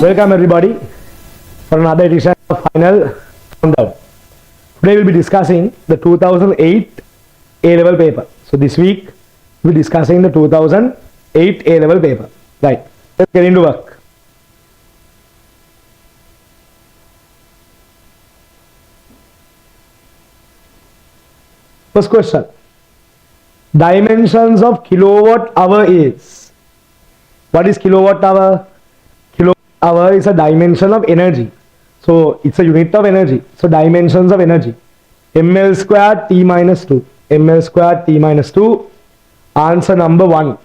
Welcome everybody for another edition of Final Countdown. Today we'll be discussing the 2008 A-level paper. So this week we'll be discussing the 2008 A-level paper. Right, let's get into work. First question. Dimensions of kilowatt hour is. What is kilowatt hour? Kilowatt hour is a dimension of energy. So it's a unit of energy. So dimensions of energy. ml squared T minus 2. ml squared T minus 2. Answer number 1.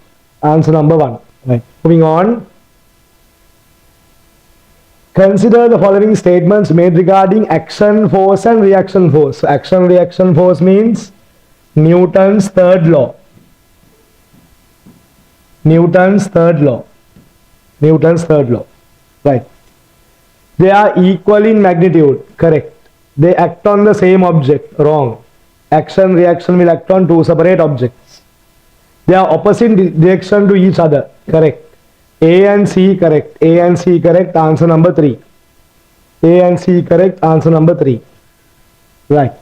Answer number 1. Right. Moving on. Consider the following statements made regarding action force and reaction force. So action reaction force means Newton's third law. Newton's third law. Newton's third law. Right. They are equal in magnitude. Correct. They act on the same object. Wrong. Action reaction will act on two separate objects. They are opposite direction to each other. Correct. A and C correct. A and C correct. Answer number 3. A and C correct. Answer number 3. Right.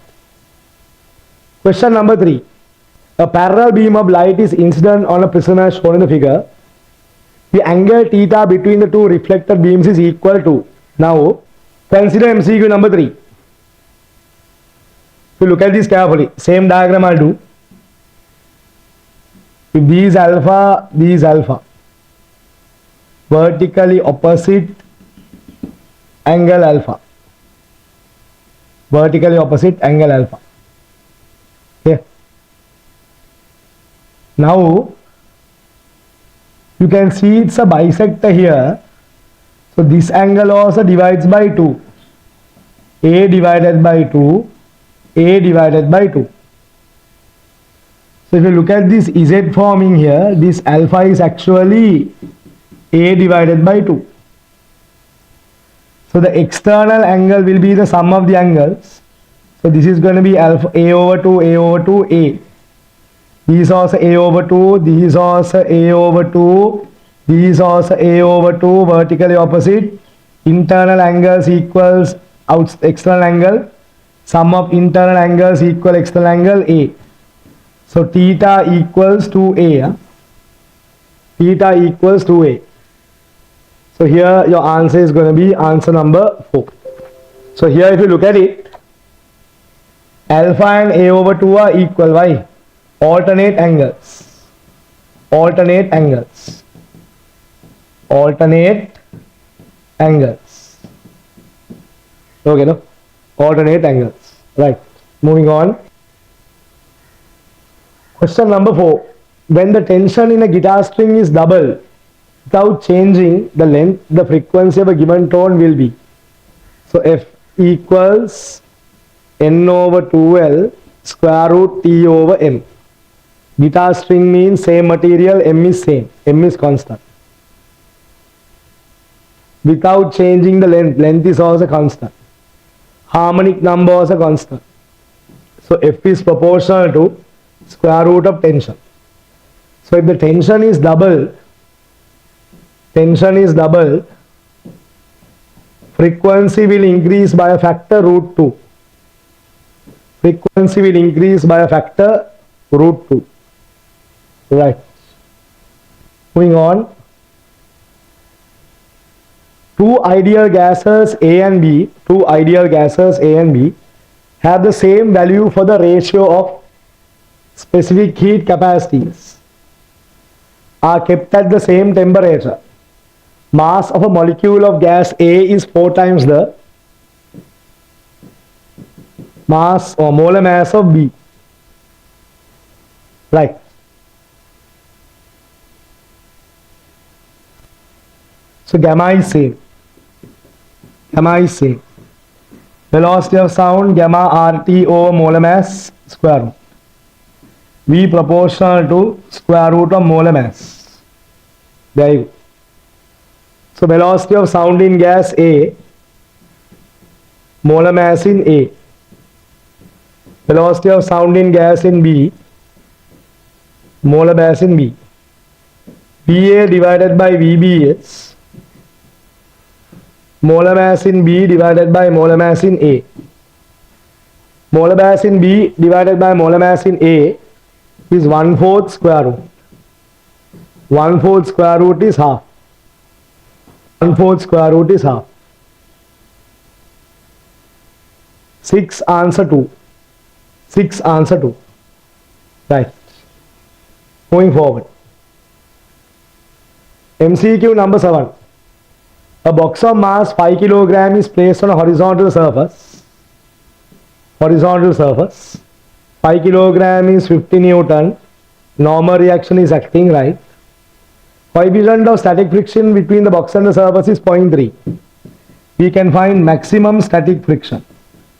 Question number 3. A parallel beam of light is incident on a prism as shown in the figure. The angle theta between the two reflected beams is equal to. Now, consider MCQ number 3. If you look at this carefully, same diagram I'll do. If D is alpha, D is alpha. Vertically opposite angle alpha. Vertically opposite angle alpha. Okay. Now, you can see it's a bisector here. So this angle also divides by 2. A divided by 2. A divided by 2. So if you look at this Z forming here, this alpha is actually A divided by 2. So the external angle will be the sum of the angles. So this is going to be alpha A over 2, A over 2, A. This is also A over 2, this is also A over 2, this is also A over 2, vertically opposite. Internal angles equals external angle. Sum of internal angles equal external angle A. So theta equals to A. Theta equals to A. So here your answer is going to be answer number 4. So here if you look at it, alpha and A over 2 are equal. Why? Alternate angles. Alternate angles. Alternate angles. Okay, no? Alternate angles. Right. Moving on. Question number 4. When the tension in a guitar string is double, without changing the length, the frequency of a given tone will be. So F equals N over 2L square root T over M. Guitar string means same material, M is same, M is constant. Without changing the length, length is also constant. Harmonic number also constant. So F is proportional to square root of tension. So if the tension is double, frequency will increase by a factor root 2. Frequency will increase by a factor root 2. Right. Moving on. Two ideal gases A and B have the same value for the ratio of specific heat capacities, are kept at the same temperature. Mass of a molecule of gas A is 4 times the mass or molar mass of B. Right. So gamma is same. Gamma is same. Velocity of sound gamma RT over molar mass square root. V proportional to square root of molar mass. There you go. So velocity of sound in gas A, molar mass in A. Velocity of sound in gas in B, molar mass in B. VA divided by VB is molar mass in B divided by molar mass in A. Molar mass in B divided by molar mass in A is 1/4 square root. 1/4 square root is half. 1/4 square root is half. 6 answer 2. 6 answer 2. Right. Moving forward. MCQ number 7. A box of mass 5 kg is placed on a horizontal surface. Horizontal surface. 5 kg is 50 Newton. Normal reaction is acting, right? Coefficient of static friction between the box and the surface is 0.3. We can find maximum static friction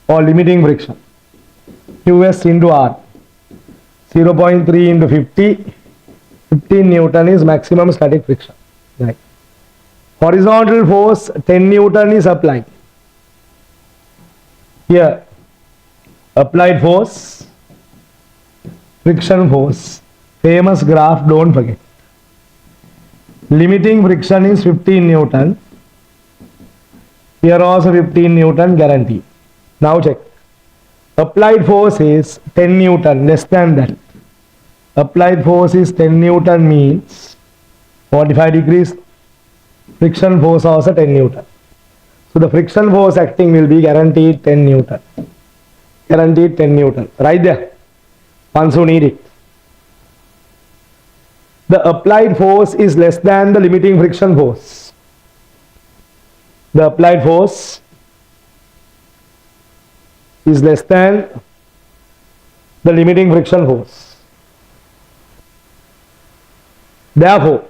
or limiting friction. Qs into R. 0.3 into 50. 15 Newton is maximum static friction. Right. Horizontal force 10 Newton is applied. Here, applied force, friction force. Famous graph, don't forget. Limiting friction is 15 Newton. Here also 15 Newton guaranteed. Now check. Applied force is 10 Newton, less than that. Applied force is 10 Newton means 45 degrees. Friction force also 10 Newton. So the friction force acting will be guaranteed 10 Newton. Guaranteed 10 Newton. Right there. Once you need it. The applied force is less than the limiting friction force. The applied force is less than the limiting friction force. Therefore,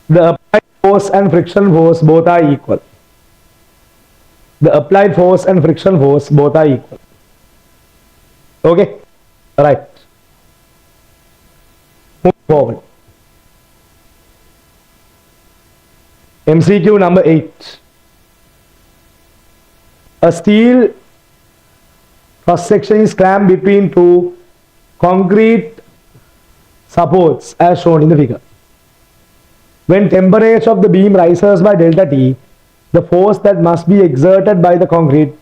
the applied force and friction force both are equal. The applied force and friction force both are equal. Okay? Right. Move forward. MCQ number 8. A steel cross section is clamped between two concrete supports as shown in the figure. When temperature of the beam rises by delta T, the force that must be exerted by the concrete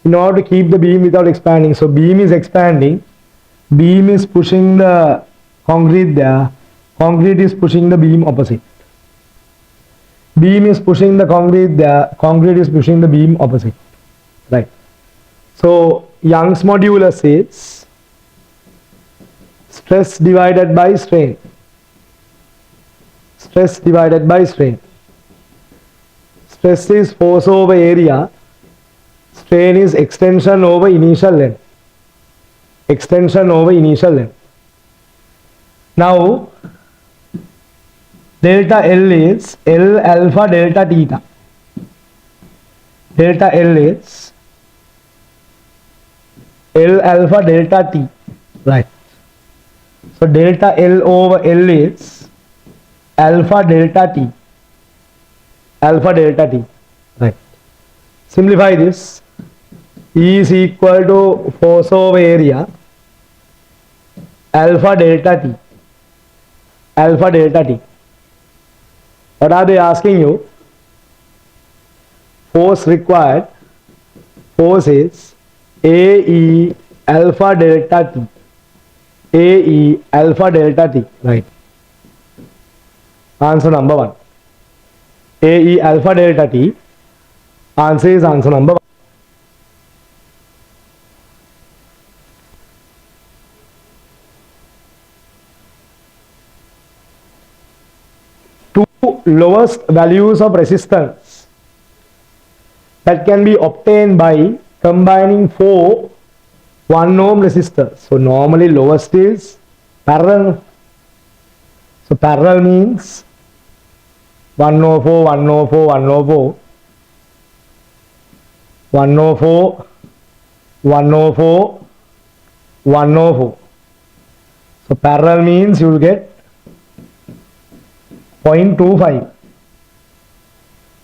in order to keep the beam without expanding. So beam is expanding, beam is pushing the concrete there, concrete is pushing the beam opposite. Beam is pushing the concrete there, concrete is pushing the beam opposite. Right. So Young's modulus is stress divided by strain. Stress divided by strain. Stress is force over area. Strain is extension over initial length. Extension over initial length. Now, delta L is L alpha delta theta. Delta L is L alpha delta T. Right. So, delta L over L is alpha delta T. Alpha delta T. Right. Simplify this. E is equal to force over area alpha delta T. Alpha delta T. What are they asking you? Force required. Force is AE alpha delta T. AE alpha delta T. Right. Answer number 1. AE alpha delta T. Answer is answer number 1. Two lowest values of resistance that can be obtained by combining 4 1 ohm resistors. So normally lowest is parallel. So parallel means 104, 104, 104, 104, 104, 104. So parallel means you will get 0.25.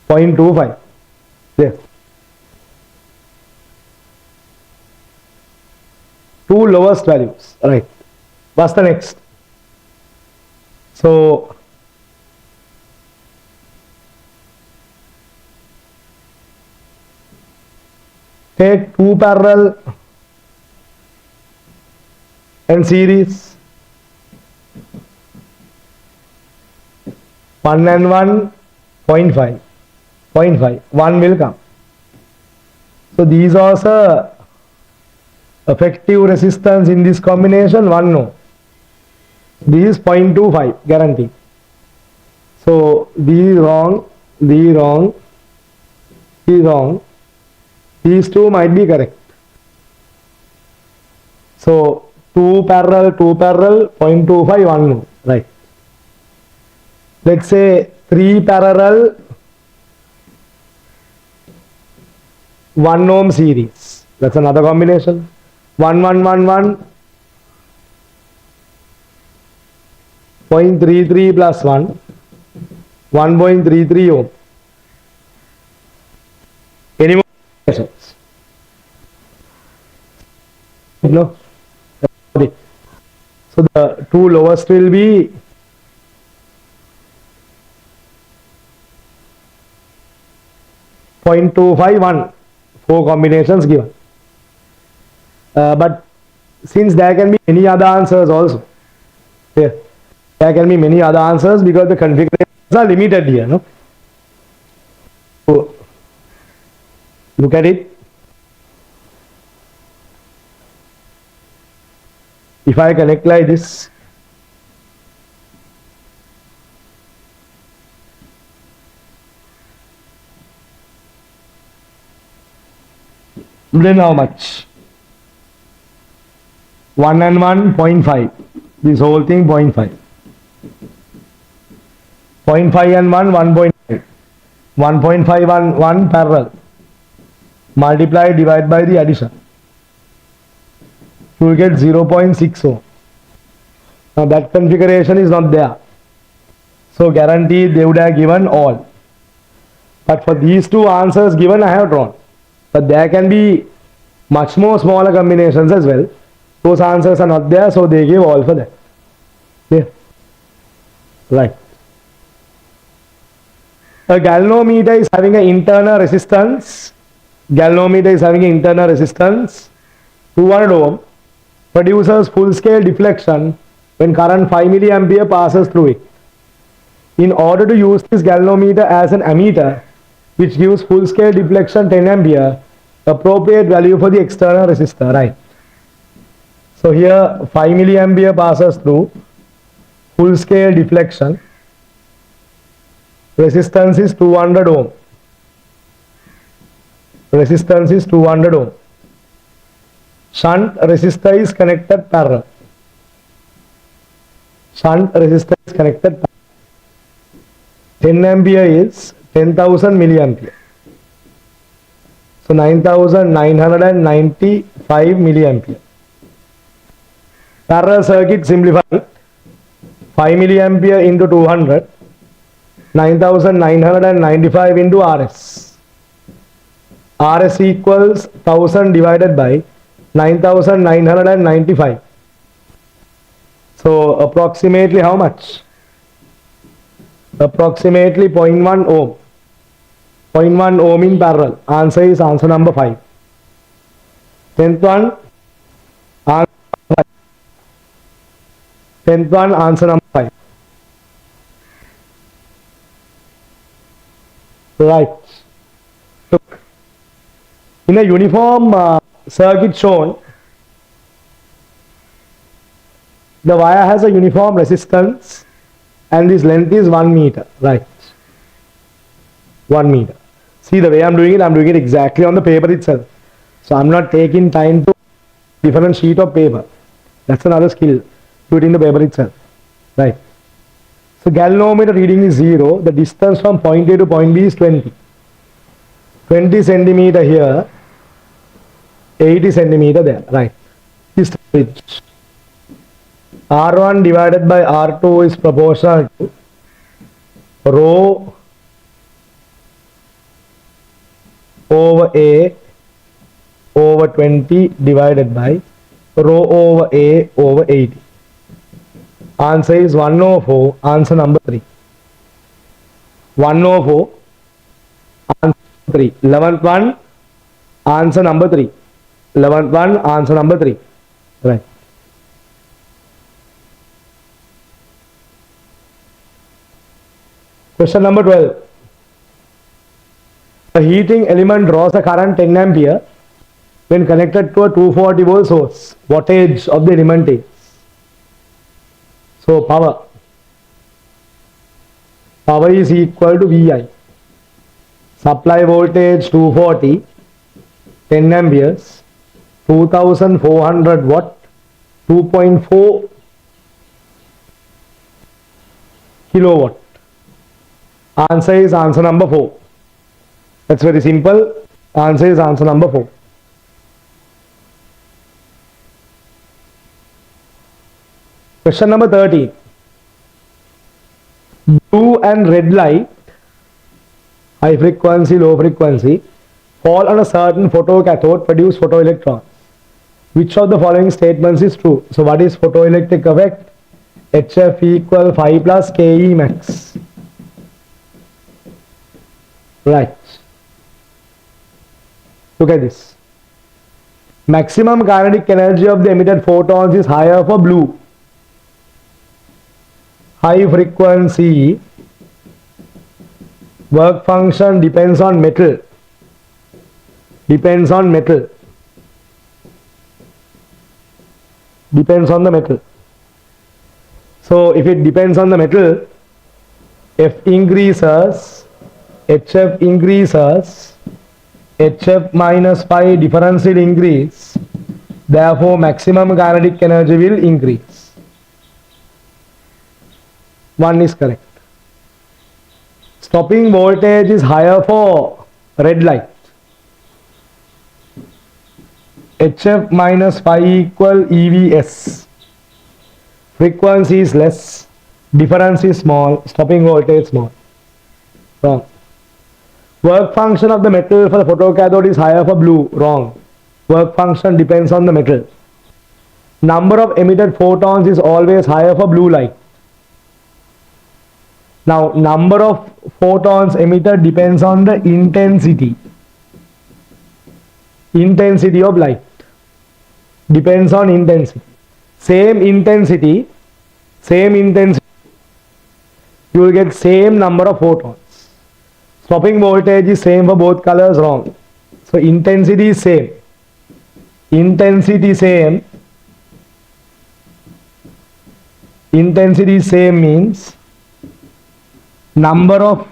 0.25. There. Two lowest values. Right. What's the next? So take two parallel and series, 1 and 1, 0.5, 0.5, 1 will come. So these are the effective resistance in this combination, 1 no. This is 0.25 guarantee. So these wrong, these wrong, these wrong. These two might be correct. So 2 parallel, 0.25, 1 no. Right. Let's say 3 parallel, 1 ohm series. That's another combination. 1, 1, 1, 1. 0.33 plus 1. 1.33 ohm. Any more questions? No. So the two lowest will be .251, 4 combinations given. But since there can be many other answers also, here there can be many other answers because the configurations are limited here, no? So look at it. If I connect like this, then how much? 1 and 1, 0.5. This whole thing 0.5. 0.5 and 1, 1.5. 1.5 and 1 parallel. Multiply, divide by the addition. You will get 0.60. Now that configuration is not there. So guaranteed they would have given all. But for these two answers given, I have drawn. But there can be much more smaller combinations as well. Those answers are not there, so they give all for that. Yeah. Right. A galvanometer is having an internal resistance. Galvanometer is having an internal resistance 200 ohm. Produces full scale deflection when current 5 milliampere passes through it. In order to use this galvanometer as an ammeter, which gives full scale deflection 10 ampere, appropriate value for the external resistor, right? So here 5 milliampere passes through, full scale deflection, resistance is 200 ohm. Resistance is 200 ohm. Shunt resistor is connected parallel. Shunt resistor is connected parallel. 10 ampere is 10,000 milliampere. So 9,995 milliampere. Parallel circuit simplified. 5 milliampere into 200. 9,995 into RS. RS equals 1000 divided by 9,995. So approximately how much? Approximately 0.1 ohm. 0.1 ohm in parallel. Answer is answer number 5. 10th one. Answer 5. 10th one, answer number 5. Right. Look. In a uniform circuit shown, the wire has a uniform resistance and this length is 1 meter, right? 1 meter. See the way I'm doing it exactly on the paper itself. So I'm not taking time to different sheet of paper. That's another skill. Do it in the paper itself, right? So galvanometer reading is 0. The distance from point A to point B is 20. 20 centimeter here, 80 centimeter there, right? This which R1 divided by R2 is proportional to rho over A over 20 divided by rho over A over 80. Answer is 104. Answer number 3. 104. Answer 3. 11th one. Answer number 3. 11th one. Answer number 3. Right. Question number 12. A heating element draws a current 10 ampere when connected to a 240 volt source. Wattage of the element is. So power. Power is equal to VI. Supply voltage 240, 10 amperes, 2400 watt, 2.4 kilowatt. Answer is answer number 4. That's very simple. Answer is answer number 4. Question number 13. Blue and red light, high frequency, low frequency, fall on a certain photocathode, produce photoelectrons. Which of the following statements is true? So what is photoelectric effect? HF equal 5 plus KE max. Right. Look at this. Maximum kinetic energy of the emitted photons is higher for blue. High frequency, work function depends on metal. Depends on metal. Depends on the metal. So if it depends on the metal, F increases, HF increases, HF minus pi difference will increase. Therefore, maximum kinetic energy will increase. 1 is correct. Stopping voltage is higher for red light. HF minus pi equal EVS. Frequency is less, difference is small, stopping voltage small. Wrong. Work function of the metal for the photocathode is higher for blue. Wrong. Work function depends on the metal. Number of emitted photons is always higher for blue light. Now, number of photons emitted depends on the intensity. Intensity of light. Depends on intensity. Same intensity, you will get same number of photons. Stopping voltage is same for both colors. Wrong. So intensity is same. Intensity same. Intensity same means number of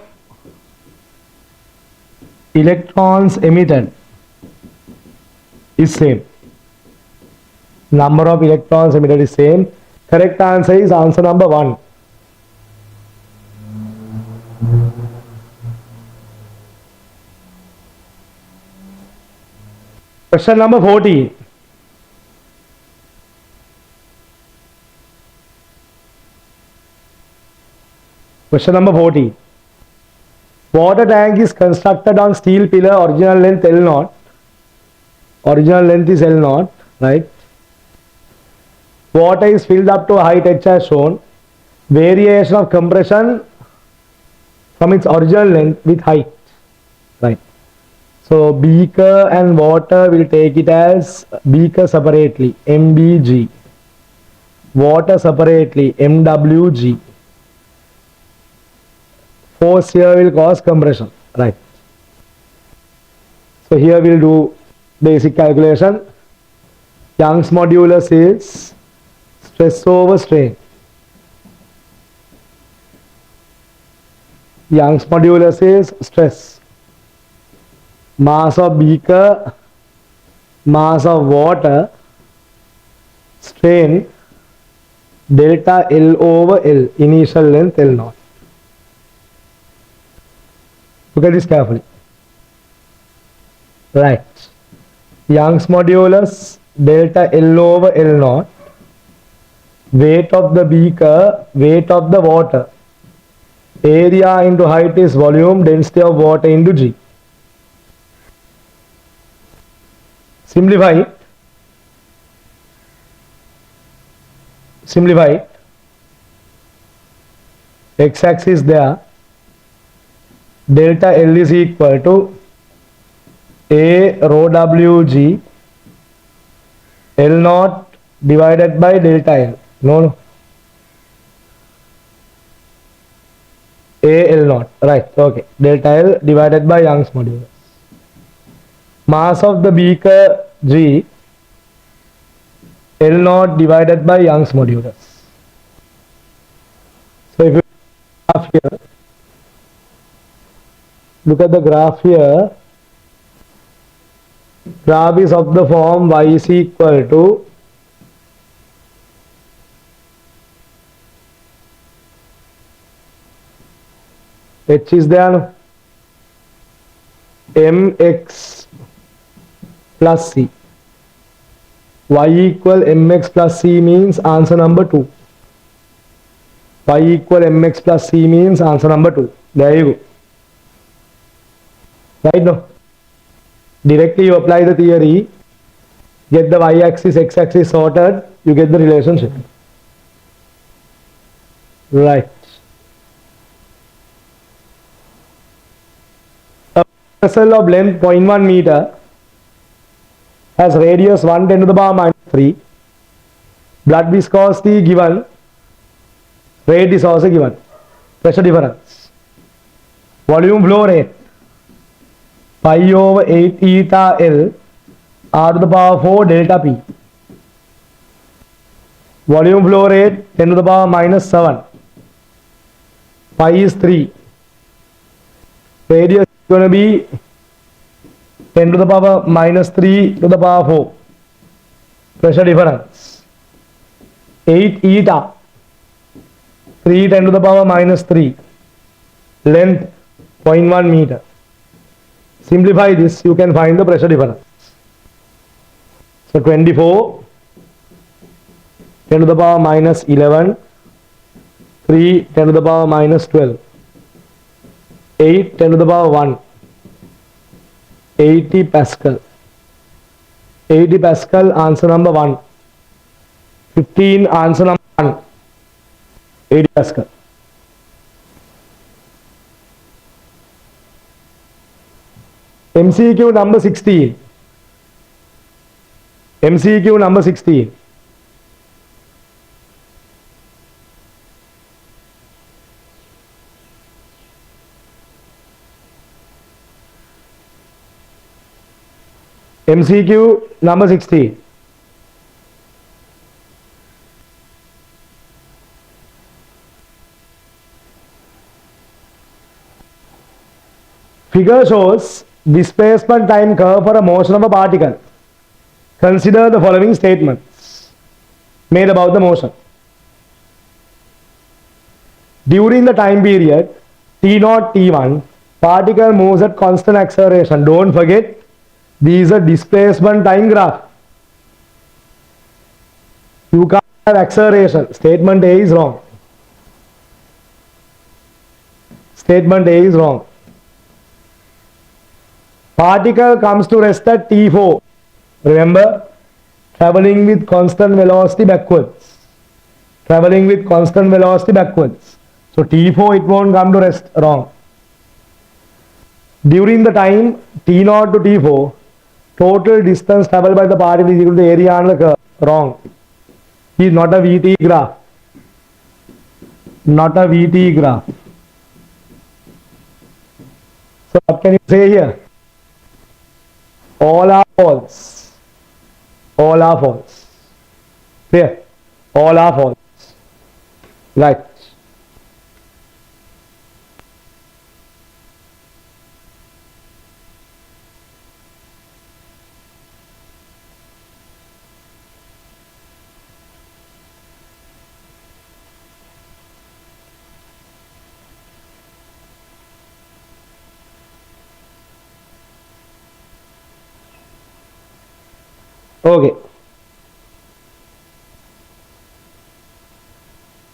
electrons emitted is same. Number of electrons emitted is same. Correct answer is answer number 1. Question number 14. Question number 14. Water tank is constructed on steel pillar, original length L0. Original length is L0, right? Water is filled up to a height H as shown. Variation of compression from its original length with height, right? So beaker and water will take it as beaker separately, MBG. Water separately, MWG. Force here will cause compression, right? So here we'll do basic calculation. Young's modulus is stress over strain. Young's modulus is stress. Mass of beaker, mass of water, strain, delta L over L, initial length L0. Look at this carefully. Right. Young's modulus, delta L over L0, weight of the beaker, weight of the water, area into height is volume, density of water into G. Simplify it. x-axis there, delta L is equal to A rho WG L naught divided by delta L. No. A L naught. Right. Okay. Delta L divided by Young's modulus. Mass of the beaker G L naught divided by Young's modulus. So if you graph here, look at the graph here. Graph is of the form y is equal to h is there no? mx plus c. Y equal mx plus c means answer number 2. Y equal mx plus c means answer number 2. There you go. Right now, directly you apply the theory, get the y-axis, x-axis sorted, you get the relationship. Right. A vessel of length 0.1 meter has radius 1 10 to the power minus 3. Blood viscosity given, rate is also given. Pressure difference. Volume flow rate pi over 8 eta L r to the power 4 delta P. Volume flow rate 10 to the power minus 7. Pi is 3. Radius is going to be 10 to the power minus 3 to the power 4. Pressure difference 8 eta 3 10 to the power minus 3. Length 0.1 meter. Simplify this, you can find the pressure difference. So 24 10 to the power minus 11, 3 10 to the power minus 12, 8 10 to the power 1, 80 Pascal. 80 Pascal, answer number 1. 15, answer number 1. 80 Pascal. MCQ number 16. MCQ number 16. MCQ number 16. Figure shows displacement time curve for a motion of a particle. Consider the following statements made about the motion. During the time period T0 T1, particle moves at constant acceleration. Don't forget, these are displacement time graph. You can't have acceleration. Statement A is wrong. Statement A is wrong. Particle comes to rest at T4. Remember, traveling with constant velocity backwards. Traveling with constant velocity backwards. So T4 it won't come to rest. Wrong. During the time T0 to T4, total distance traveled by the particle is equal to the area under the curve. Wrong. It is not a VT graph. Not a VT graph. So what can you say here? All are false. All are false. Clear? All are false. Right. Okay.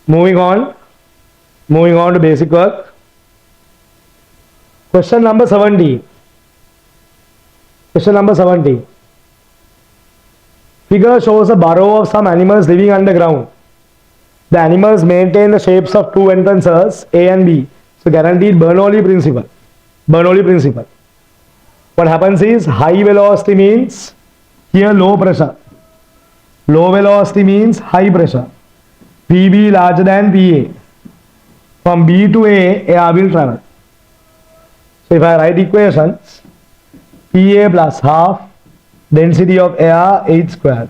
Moving on to basic work. Question number 17. Question number 17. Figure shows a burrow of some animals living underground. The animals maintain the shapes of two entrances, A and B. So guaranteed Bernoulli principle. Bernoulli principle. What happens is high velocity means here low pressure. Low velocity means high pressure. PB larger than PA. From B to A, air will travel. So if I write equations, PA plus half density of air 8 square.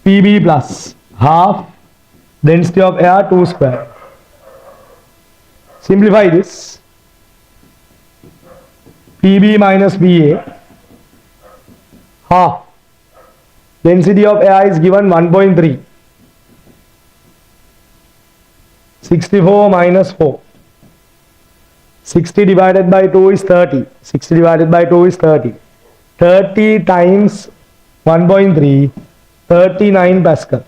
PB plus half density of air 2 square. Simplify this. PB minus PA, half density of air is given 1.3. 64 minus 4. 60 divided by 2 is 30. 60 divided by 2 is 30. 30 times 1.3, 39 Pascal.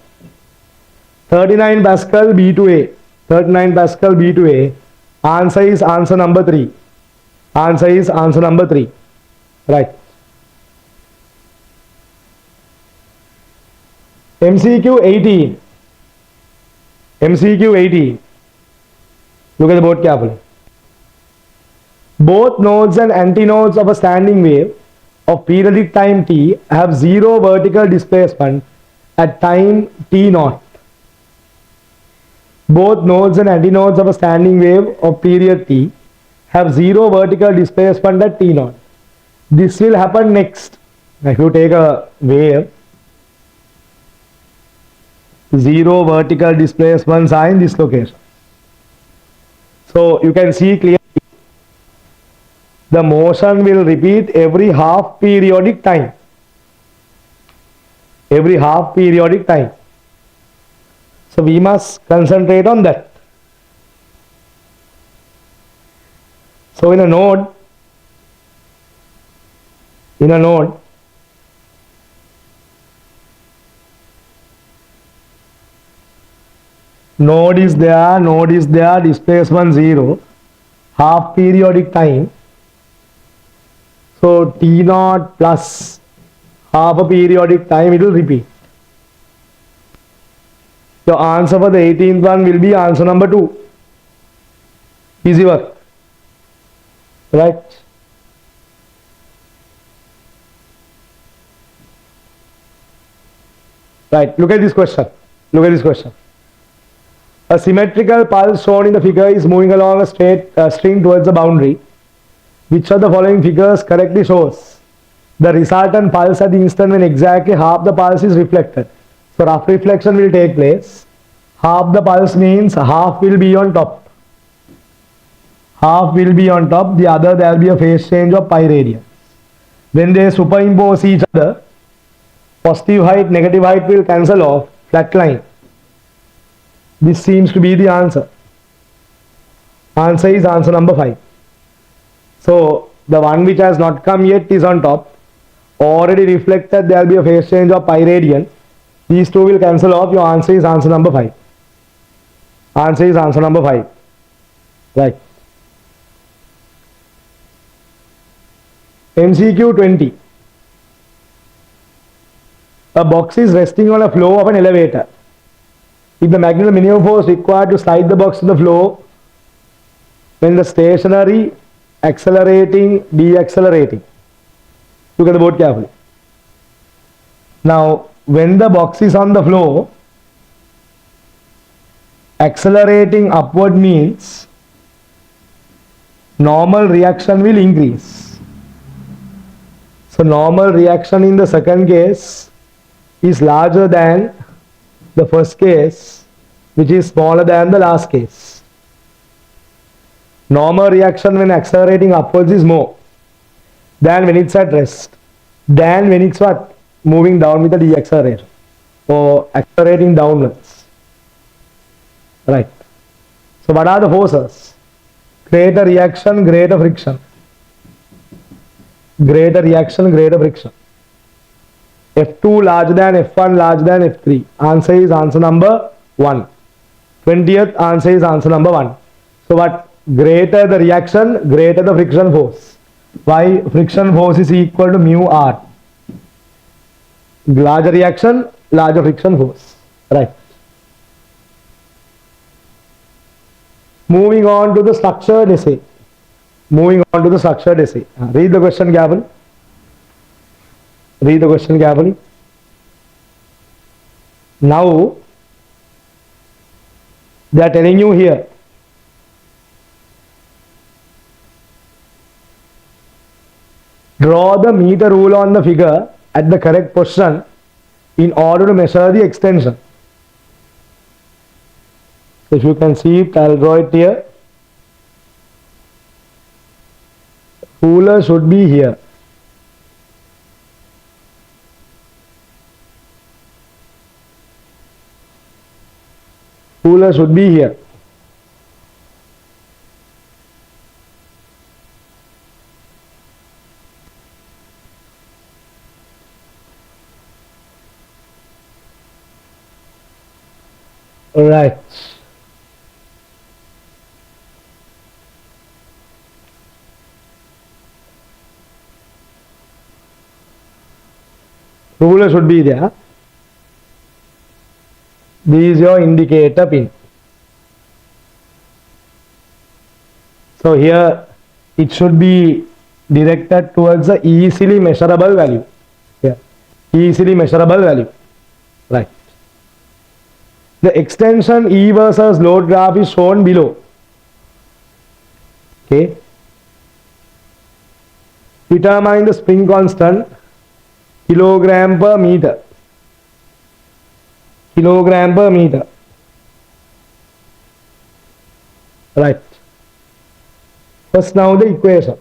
39 Pascal B to A. 39 Pascal B to A. Answer is answer number 3. Answer is answer number 3. Right. MCQ 18. MCQ 18. Look at the board carefully. Both nodes and antinodes of a standing wave of periodic time t have zero vertical displacement at time t naught. Both nodes and antinodes of a standing wave of period t have zero vertical displacement at t naught. This will happen next. If you take a wave, zero vertical displacements are in this location. So you can see clearly the motion will repeat every half periodic time. Every half periodic time. So we must concentrate on that. So in a node, node is there, displacement 0, half periodic time. So T naught plus half a periodic time, it will repeat. The answer for the 18th one will be answer number 2. Easy work. Right. Right. Look at this question. Look at this question. A symmetrical pulse shown in the figure is moving along a straight string towards the boundary. Which of the following figures correctly shows the resultant pulse at the instant when exactly half the pulse is reflected? So rough reflection will take place. Half the pulse means half will be on top. Half will be on top. The other there will be a phase change of pi radians. When they superimpose each other, positive height, negative height will cancel off. Flat line. This seems to be the answer. Answer is answer number 5. So the one which has not come yet is on top. Already reflected, there will be a phase change of pi radian. These two will cancel off. Your answer is answer number 5. Answer is answer number 5. Right. MCQ 20. A box is resting on a floor of an elevator. If the maximum minimum force required to slide the box to the floor when the stationary, accelerating, deaccelerating. Look at the board carefully. Now, when the box is on the floor, accelerating upward means normal reaction will increase. So normal reaction in the second case is larger than the first case, which is smaller than the last case. Normal reaction when accelerating upwards is more than when it's at rest, than when it's what? Moving down with the deacceleration or accelerating downwards. Right. So what are the forces? Greater reaction, greater friction. Greater reaction, greater friction. F2 larger than F1 larger than F3. Answer is answer number 1. 20th answer is answer number 1. So what? Greater the reaction, greater the friction force. Why? Friction force is equal to mu r. Larger reaction, larger friction force. Right. Moving on to the structured essay. Moving on to the structured essay. Read the question carefully. Read the question carefully. Now, they are telling you here. Draw the meter rule on the figure at the correct position in order to measure the extension. If you can see it, I'll draw it here. Ruler should be here. Ruler should be here. Right. Ruler should be there. This is your indicator pin. So here it should be directed towards the easily measurable value. Yeah, easily measurable value. Right. The extension E versus load graph is shown below. Okay. Determine the spring constant kilogram per meter. Kilogram per meter. Right. First now the equation.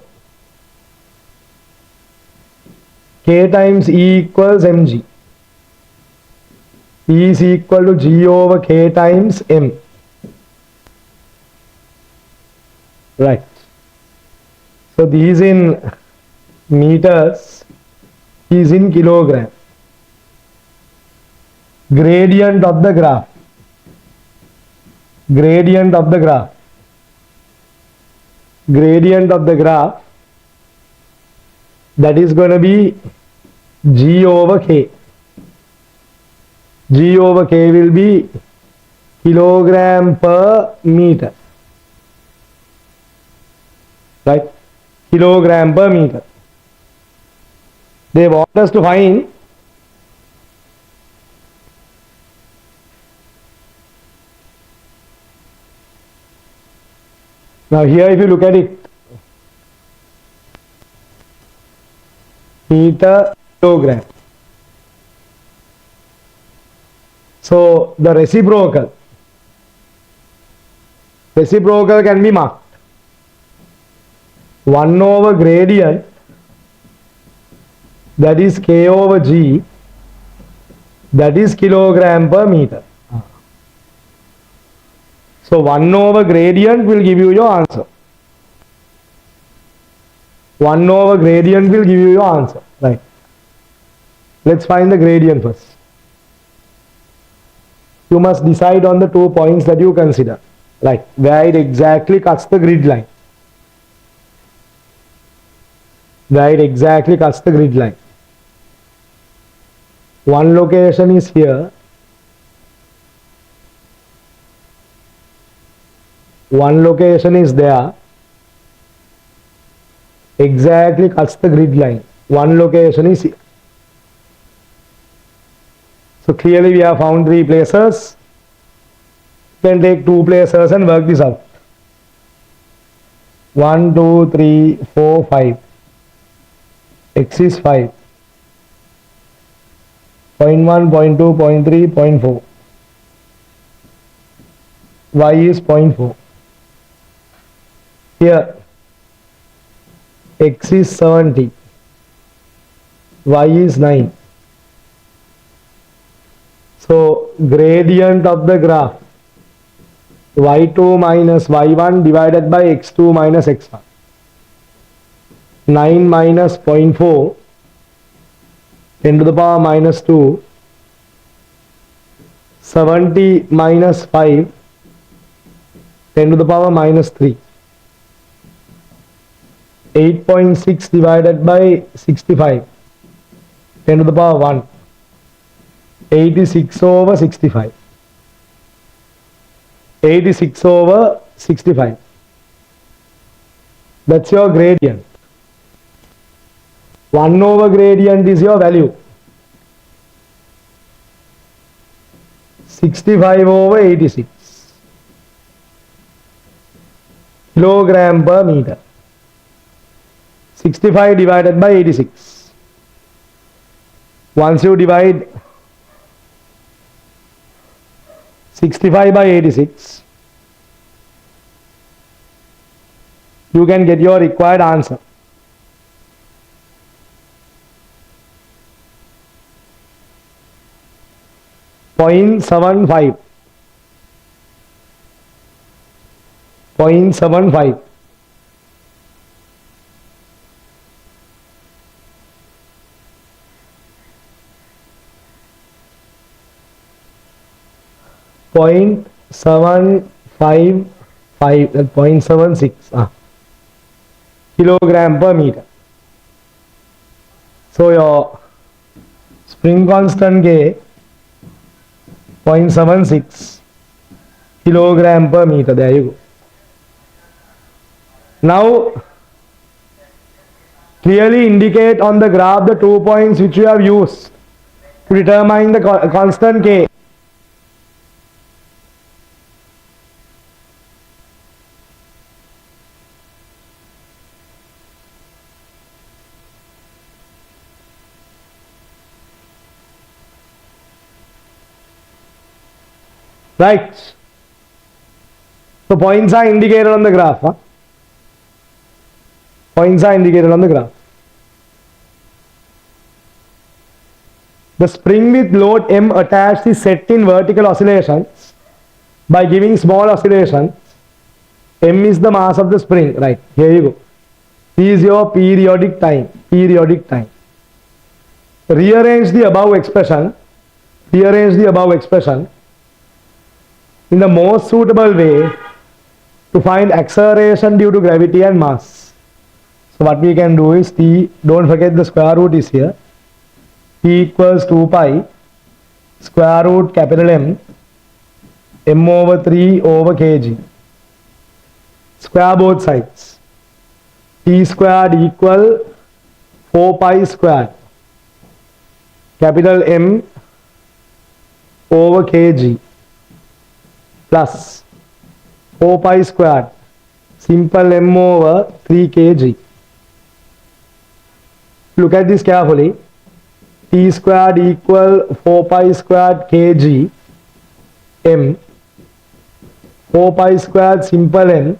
K times E equals mg. E is equal to G over K times M. Right. So these in meters, is in kilogram. Gradient of the graph. Gradient of the graph. Gradient of the graph, that is going to be G over K. G over K will be kilogram per meter. Right? Kilogram per meter. They want us to find now here if you look at it, meter kilogram. So the reciprocal can be marked 1 over gradient, that is K over G, that is kilogram per meter. So 1 over gradient will give you your answer. 1 over gradient will give you your answer. Right. Let's find the gradient first. You must decide on the 2 points that you consider. Like where it exactly cuts the grid line. Where it exactly cuts the grid line. One location is here. One location is there. Exactly cuts the grid line. One location is here. So clearly we have found 3 places. You can take 2 places and work this out. 1, 2, 3, 4, 5. X is 5. 0.1, 0.2, 0.3, 0.4. Y is 0.4. Here X is 70. Y is 9. So gradient of the graph y2 minus y1 divided by x2 minus x1. 9 minus 0.4, 10 to the power minus 2, 70 minus 5, 10 to the power minus 3. 8.6 divided by 65, 10 to the power 1. 86 over 65. 86 over 65. That's your gradient. 1 over gradient is your value. 65 over 86 kilogram per meter. 65 divided by 86. Once you divide 65 by 86, you can get your required answer. Point 75. 0.75. Point 755, 0.76 kilogram per meter. So your spring constant K 0.76 kilogram per meter. There you go. Now clearly indicate on the graph the 2 points which you have used to determine the constant K. Right. So points are indicated on the graph. Points are indicated on the graph. The spring with load M attached is set in vertical oscillations by giving small oscillations. M is the mass of the spring. Right. Here you go. This is your periodic time. Periodic time. Rearrange the above expression. Rearrange the above expression in the most suitable way to find acceleration due to gravity and mass. So what we can do is T, don't forget the square root is here. T equals 2 pi square root capital M, M over 3 over kg. Square both sides. T squared equal 4 pi squared capital M over kg plus 4 pi squared simple M over 3 kg. Look at this carefully. T squared equal 4 pi squared kg M, 4 pi squared simple M,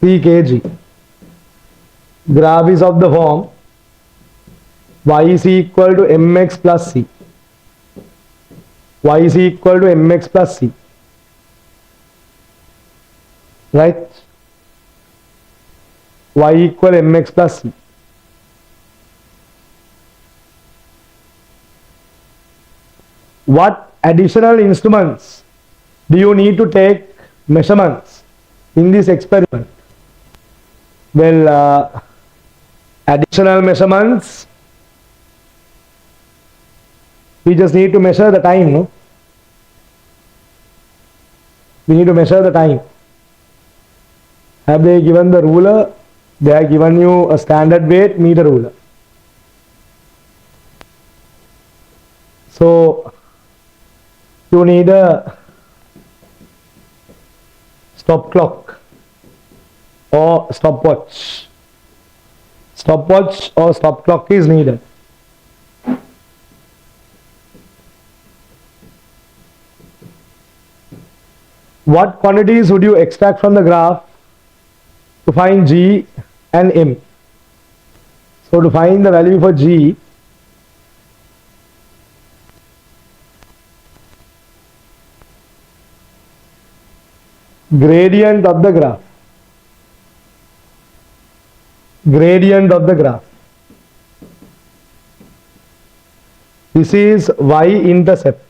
3 kg. Graph is of the form y is equal to mx plus c. Y is equal to mx plus c. Right? Y equal mx plus c. What additional instruments do you need to take measurements in this experiment? Well, additional measurements, we just need to measure the time, no? We need to measure the time. Have they given the ruler? They have given you a standard weight meter ruler. So you need a stop clock or stopwatch. Stopwatch or stop clock is needed. What quantities would you extract from the graph to find G and M? So to find the value for G, gradient of the graph. Gradient of the graph. This is y-intercept.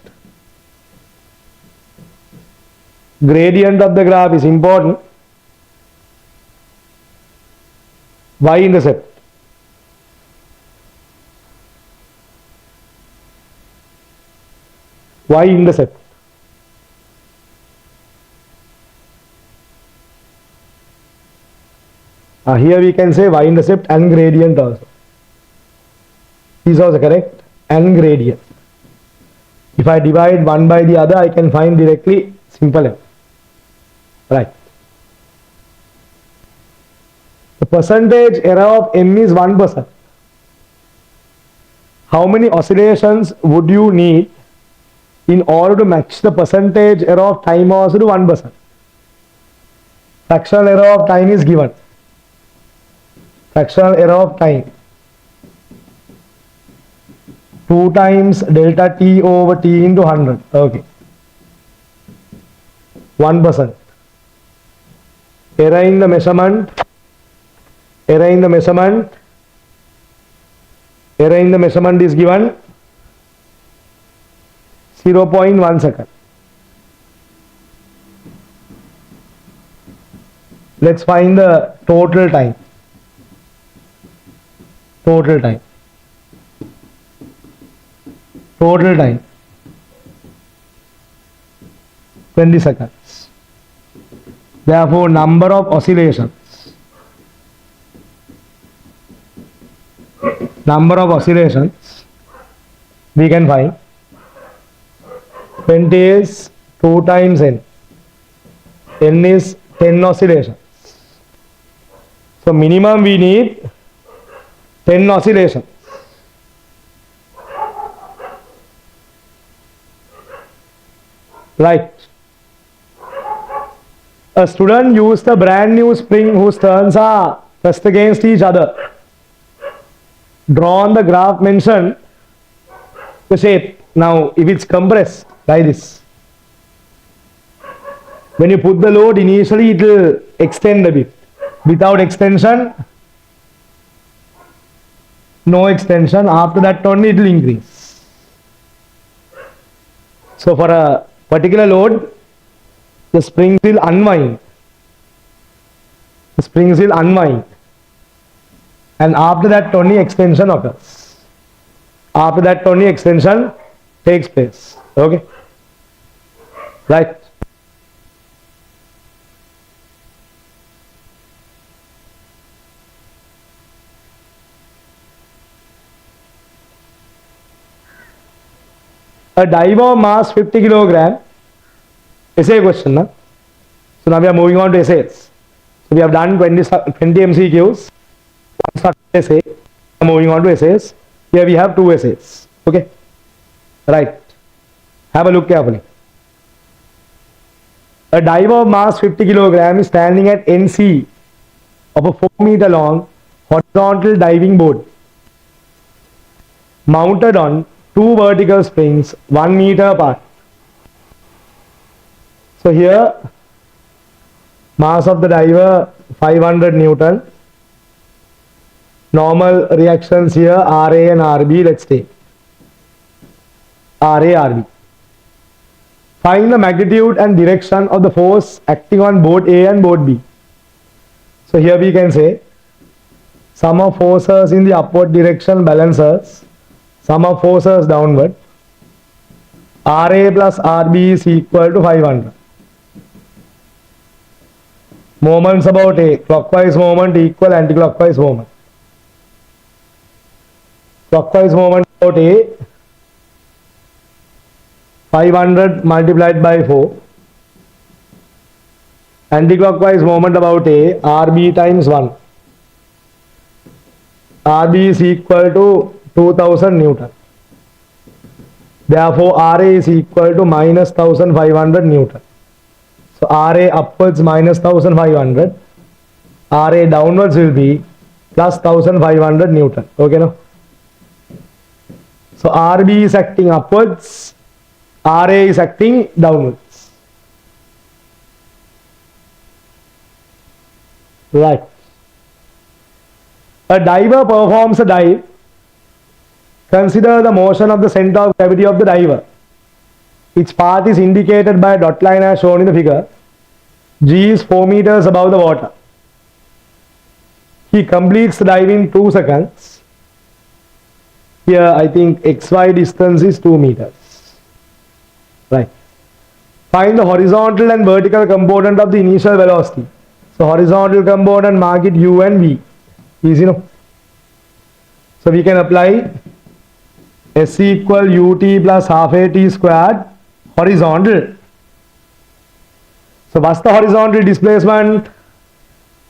Gradient of the graph is important. Y-intercept. Y-intercept. Here we can say y-intercept and gradient also. Is also correct, and gradient. If I divide one by the other, I can find directly simple m. Right. The percentage error of m is 1%. How many oscillations would you need in order to match the percentage error of time also to 1%? Fractional error of time is given. Fractional error of time. 2 times delta t over t into 100. Okay. 1%. Error in the measurement. Error in the measurement. Error in the measurement is given 0.1 second. Let's find the total time. Total time. Total time 20 seconds. Therefore, number of oscillations. Number of oscillations we can find 20 is 2 times n. N is 10 oscillations. So minimum we need 10 oscillations. Right. A student used a brand new spring whose turns are pressed against each other. Draw on the graph mentioned the shape. Now, if it's compressed like this, when you put the load, initially it will extend a bit. Without extension, no extension. After that only it will increase. So for a particular load, the springs will unwind. The springs will unwind. And after that only extension occurs. After that only extension takes place. Okay? Right. A diver of mass 50 kilogram. Essay question. Na? So now we are moving on to essays. So we have done 20 MCQs. Essay. Moving on to essays. Here we have 2 essays. Okay. Right. Have a look carefully. A diver of mass 50 kilogram is standing at NC of a 4 meter long horizontal diving board mounted on 2 vertical springs 1 meter apart. So here mass of the diver 500 Newton. Normal reactions here RA and RB. Let's take RA, RB. Find the magnitude and direction of the force acting on board A and board B. So here we can say sum of forces in the upward direction balances sum of forces downward. RA plus RB is equal to 500. Moments about A. Clockwise moment equal anti-clockwise moment. Clockwise moment about A, 500 multiplied by 4. Anti-clockwise moment about A, RB times 1. RB is equal to 2000 Newton. Therefore, RA is equal to minus 1500 Newton. So, RA upwards minus 1500. RA downwards will be plus 1500 Newton. Okay, no? So RB is acting upwards, RA is acting downwards. Right. A diver performs a dive. Consider the motion of the center of gravity of the diver. Its path is indicated by a dot line as shown in the figure. G is 4 meters above the water. He completes the dive in 2 seconds. Here I think XY distance is 2 meters. Right. Find the horizontal and vertical component of the initial velocity. So horizontal component, mark it U and V. Easy, no? So we can apply S equal ut plus half at squared horizontal. So what's the horizontal displacement?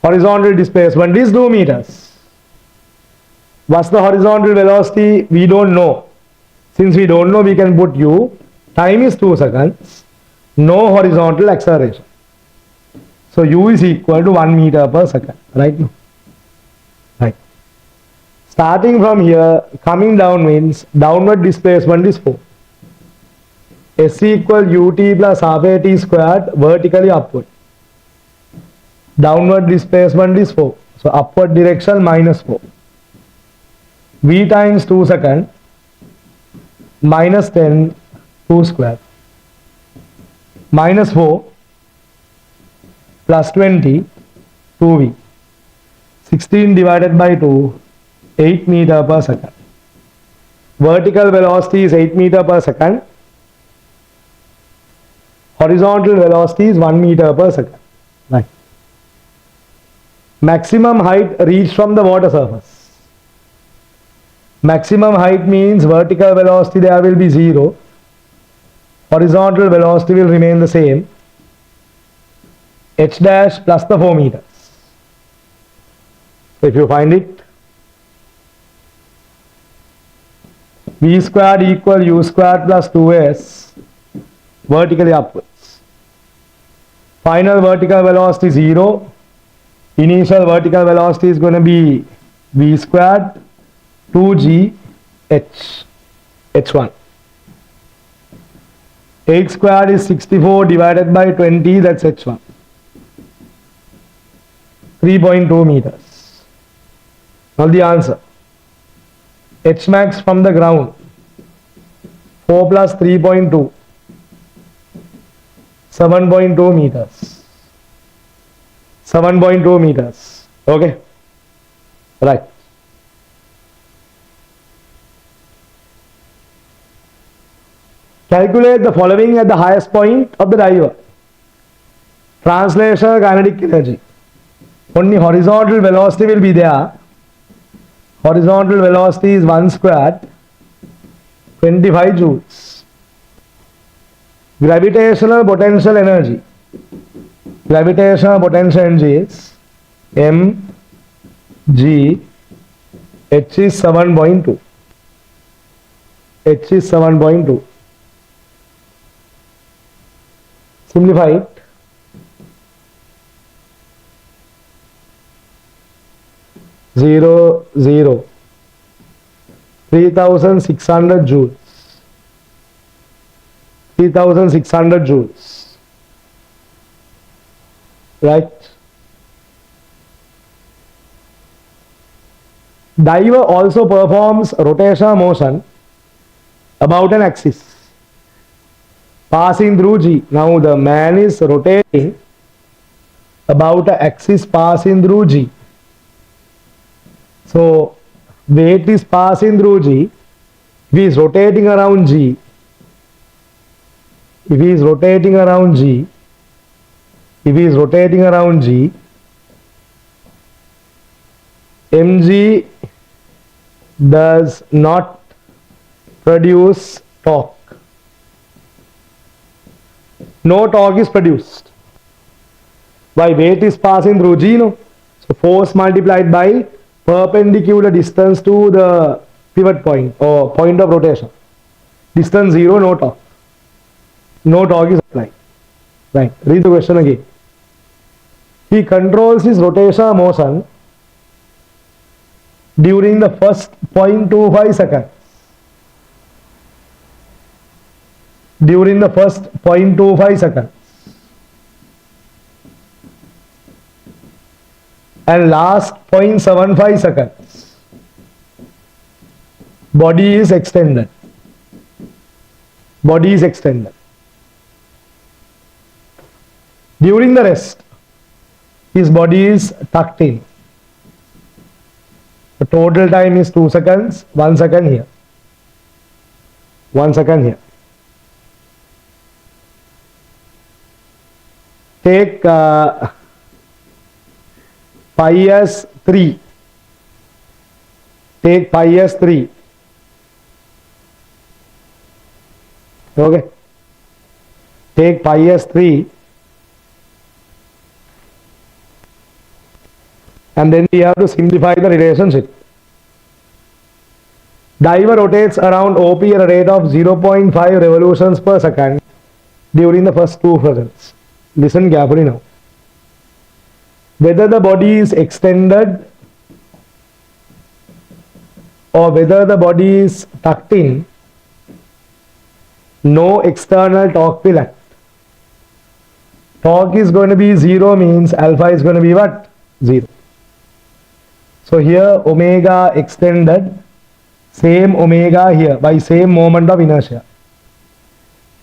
Horizontal displacement is 2 meters. What's the horizontal velocity? We don't know. Since we don't know, we can put u. Time is 2 seconds. No horizontal acceleration. So u is equal to 1 meter per second. Right? Right. Starting from here, coming down means downward displacement is 4. S equal ut plus half at squared vertically upward. Downward displacement is 4. So upward direction minus 4. V times 2 second minus 10 2 square. Minus 4 plus 20 2V. 16 divided by 2 8 meter per second. Vertical velocity is 8 meter per second. Horizontal velocity is 1 meter per second. Right. Maximum height reached from the water surface. Maximum height means vertical velocity there will be 0. Horizontal velocity will remain the same. H dash plus the 4 meters. So if you find it, V squared equal U squared plus 2S vertically upwards. Final vertical velocity 0. Initial vertical velocity is going to be V squared 2G H H1. 8 squared is 64 divided by 20, that's H1. 3.2 meters. Now the answer. H max from the ground 4 plus 3.2 7.2 meters. 7.2 meters. Okay. Right. Calculate the following at the highest point of the diver. Translational kinetic energy. Only horizontal velocity will be there. Horizontal velocity is 1 squared 25 joules. Gravitational potential energy. Gravitational potential energy is m g h is 7.2. H is 7.2. Simplify it. 0, 0. 3600 joules. 3600 joules. Right? Diver also performs rotational motion about an axis passing through G. Now the man is rotating about an axis passing through G. So weight is passing through G. If he is rotating around G, if he is rotating around G, if he is rotating around G, mg does not produce torque. No torque is produced. Why? Weight is passing through G, no? So force multiplied by perpendicular distance to the pivot point or point of rotation. Distance 0, no torque. No torque is applied. Right. Read the question again. He controls his rotational motion during the first 0.25 seconds. During the first 0.25 seconds. And last 0.75 seconds. Body is extended. Body is extended. During the rest, his body is tucked in. The total time is 2 seconds, 1 second here. 1 second here. Take pi as 3. Take pi as 3. Okay. Take pi as 3. And then we have to simplify the relationship. Diver rotates around OP at a rate of 0.5 revolutions per second during the first 2 seconds. Listen carefully now. Whether the body is extended or whether the body is tucked in, no external torque will act. Torque is going to be 0 means alpha is going to be what? 0. So here omega extended, same omega here by same moment of inertia.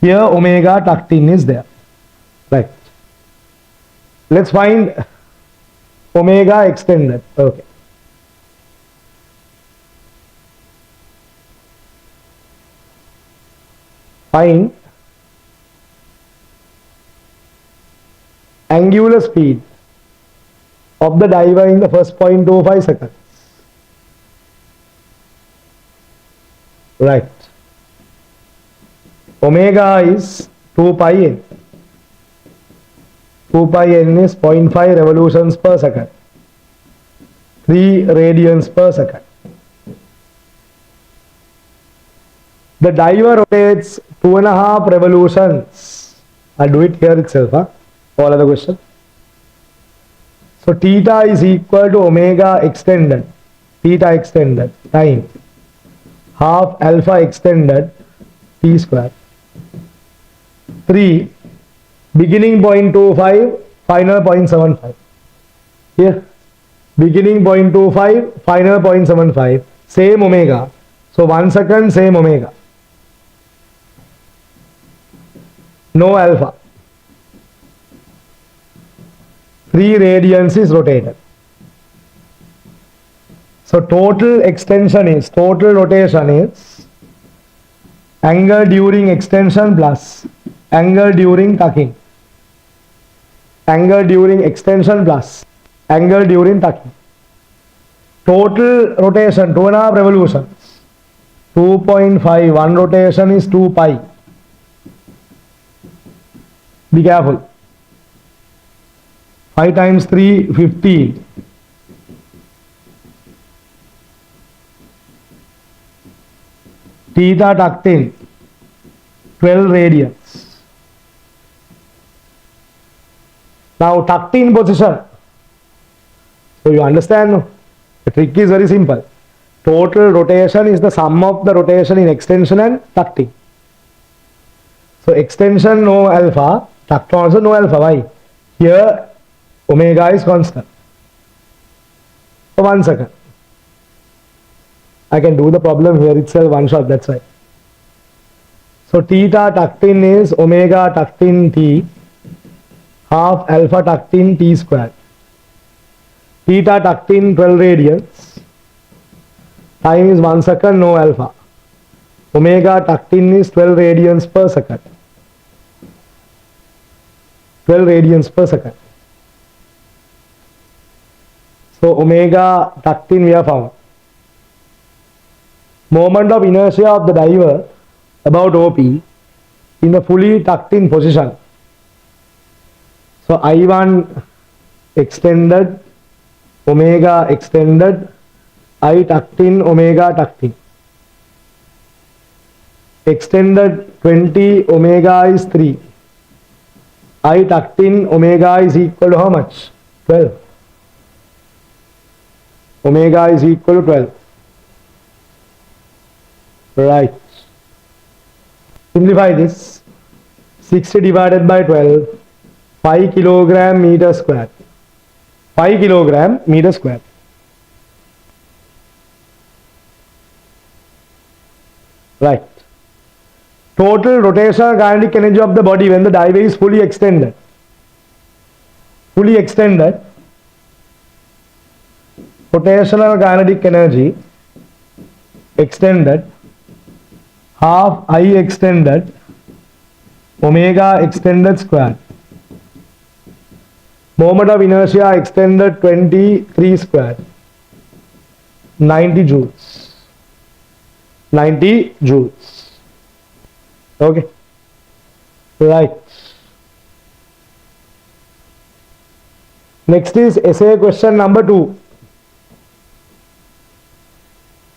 Here omega tucked in is there. Right. Let's find omega extended. Okay. Find angular speed of the diver in the first 0.25 seconds. Right. Omega is 2 pi n. 2 pi n is 0.5 revolutions per second. 3 radians per second. The diver rotates 2.5 revolutions. I'll do it here itself. All other question. So theta is equal to omega extended. Theta extended time half alpha extended t square. 3 beginning 0.25 final 0.75. Here beginning 0.25 final 0.75 same omega. So 1 second same omega. No alpha. 3 radians is rotated. So total extension is, total rotation is angle during extension plus angle during tucking. Angle during extension plus angle during tucking. Total rotation 2.5 revolutions. 2.5, one rotation is 2 pi. Be careful. 5 times 3, 15. Theta tucked in, 12 radians. Now tucked in position. So you understand, no? The trick is very simple. Total rotation is the sum of the rotation in extension and tucked in. So extension no alpha, tucked also no alpha. Why? Here omega is constant. So 1 second. I can do the problem here itself one shot, that's why. So theta tucked in is omega tucked in t half alpha tucked in t square. Theta tucked in 12 radians. Time is 1 second, no alpha. Omega tucked in is 12 radians per second. 12 radians per second. So omega tucked in we have found. Moment of inertia of the diver about OP in a fully tucked in position. So I1 extended, omega extended, I tucked in, omega tucked in. Extended 20, omega is 3. I tucked in, omega is equal to how much? 12. Omega is equal to 12. Right. Simplify this. 60 divided by 12. 5 kilogram meter square. 5 kilogram meter square. Right. Total rotational kinetic energy of the body when the diver is fully extended. Fully extended. Rotational kinetic energy extended half I extended omega extended square Moment of inertia extended 23 square. 90 joules. 90 joules. Okay. Right. Next is essay question number 2.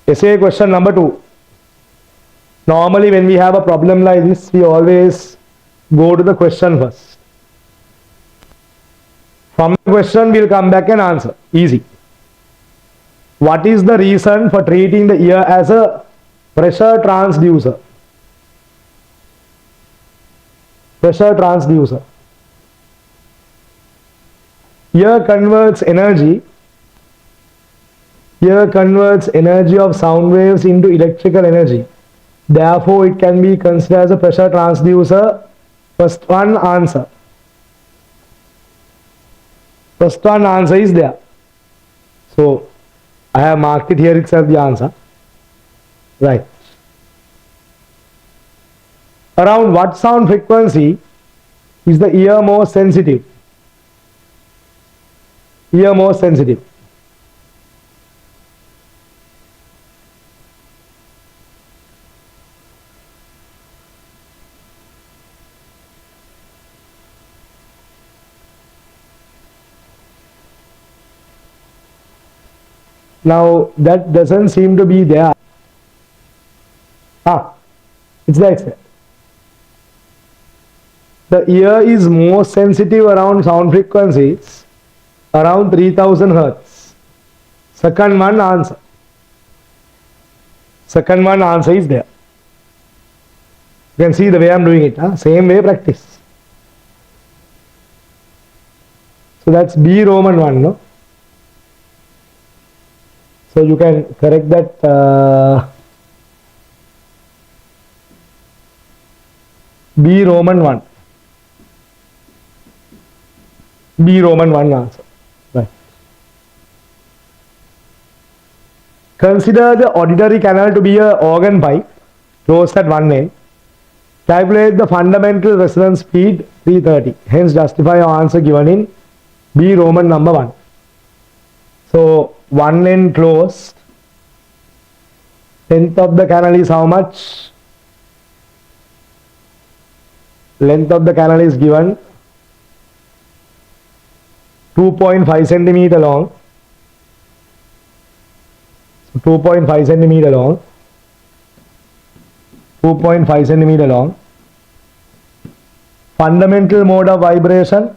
Essay question number 2. Normally when we have a problem like this, we always go to the question first. From the question we'll come back and answer. Easy. What is the reason for treating the ear as a pressure transducer? Pressure transducer. Ear converts energy. Ear converts energy of sound waves into electrical energy. Therefore, it can be considered as a pressure transducer. First one answer. First one answer is there. So, I have marked it here itself the answer. Right. Around what sound frequency is the ear more sensitive? Ear more sensitive. Now that doesn't seem to be there. It's there. The ear is more sensitive around sound frequencies around 3000 Hertz. Second one answer. Second one answer is there. You can see the way I'm doing it. Same way practice. So that's B Roman 1, no? So you can correct that B Roman 1. B Roman 1 answer. Right. Consider the auditory canal to be an organ pipe closed at one end. Calculate the fundamental resonance speed 330. Hence justify your answer given in B Roman number 1. So one end closed. Length of the canal is how much? Length of the canal is given 2.5 centimeter long. So 2.5 centimeter long. 2.5 centimeter long. Fundamental mode of vibration.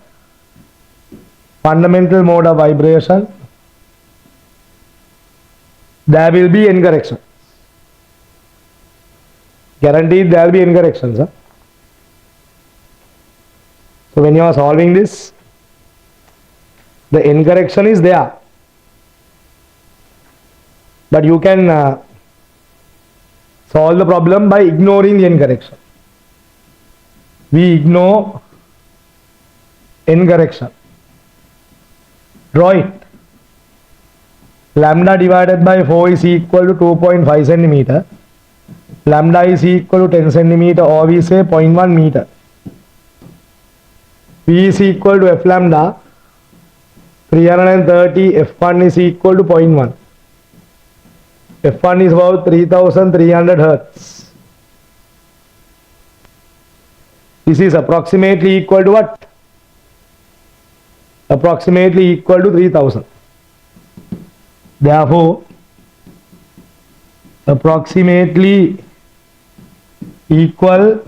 Fundamental mode of vibration. There will be incorrection. Guaranteed there will be incorrections. So when you are solving this, the incorrection is there. But you can solve the problem by ignoring the incorrection. We ignore incorrection. Draw it. Lambda divided by 4 is equal to 2.5 centimeter. Lambda is equal to 10 centimeter, or we say 0.1 meter. V is equal to F lambda 330, F1 is equal to 0.1. F1 is about 3300 Hertz. This is approximately equal to what? Approximately equal to 3000. Therefore, approximately equal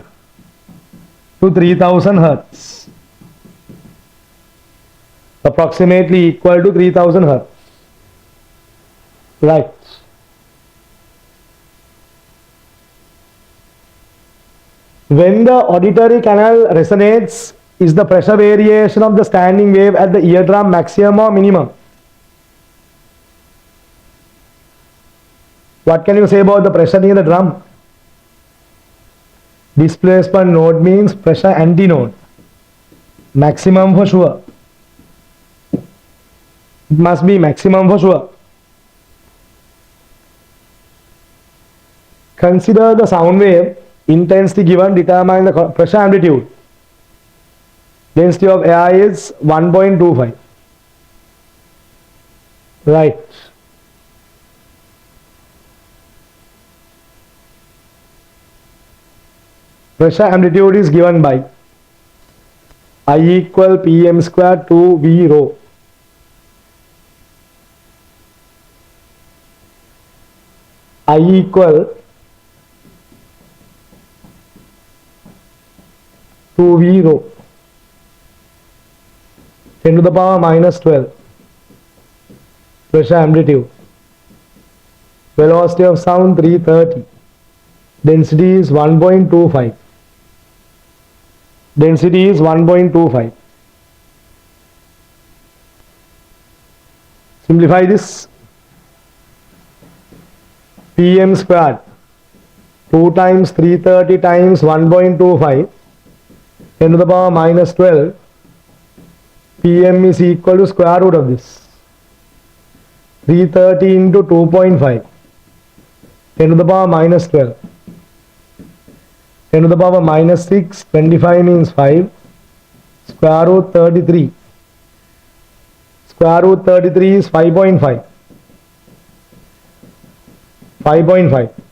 to 3000 Hertz. Approximately equal to 3000 Hertz. Right. When the auditory canal resonates, is the pressure variation of the standing wave at the eardrum maximum or minimum? What can you say about the pressure near the drum? Displacement node means pressure antinode. Maximum for sure. It must be maximum for sure. Consider the sound wave intensity given, determine the pressure amplitude. Density of air is 1.25. Right. Pressure amplitude is given by I equal Pm square to V rho. I equal to V rho 10 to the power minus 12. Pressure amplitude. Velocity of sound 330. Density is 1.25. Density is 1.25. Simplify this. Pm squared 2 times 330 times 1.25 10 to the power minus 12. Pm is equal to square root of this. 330 into 2.5 10 to the power minus 12. 10 to the power minus 6, 25 means 5. Square root 33. Square root 33 is 5.5. 5.5.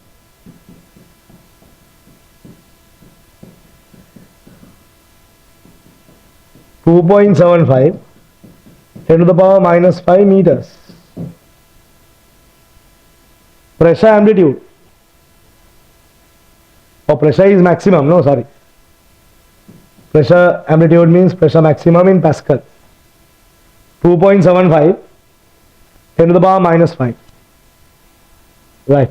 2.75 10 to the power minus 5 meters. Pressure amplitude. Oh, pressure is maximum. No, sorry. Pressure amplitude means pressure maximum in Pascal. 2.75 10 to the power minus 5. Right.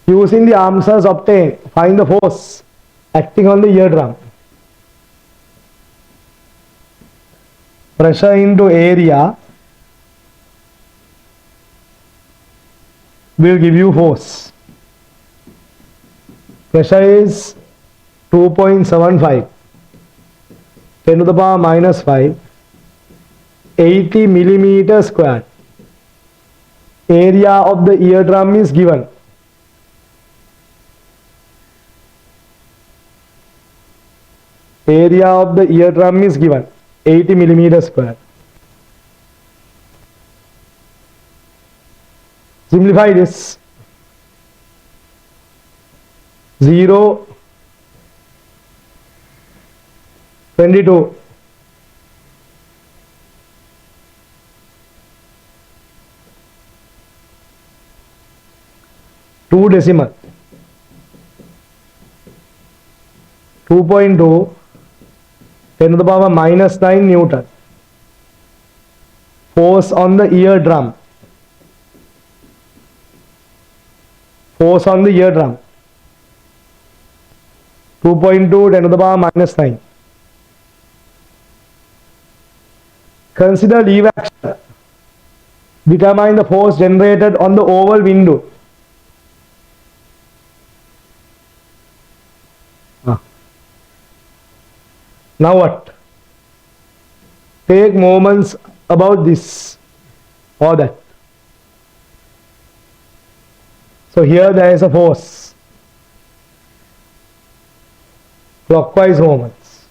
Using the answers obtained, find the force acting on the eardrum. Pressure into area will give you force. Pressure is 2.75 10 to the power minus 5, 80 millimeter squared. Area of the eardrum is given. Area of the eardrum is given 80 millimeter square. Simplify this. 0, 22, 2 decimal, 2.2 10 to the power minus 9 Newton. Force on the eardrum. Force on the eardrum. 2.2 10 to the power minus 9. Consider lever action. Determine the force generated on the oval window. Now what? Take moments about this or that. So here there is a force. Clockwise moments.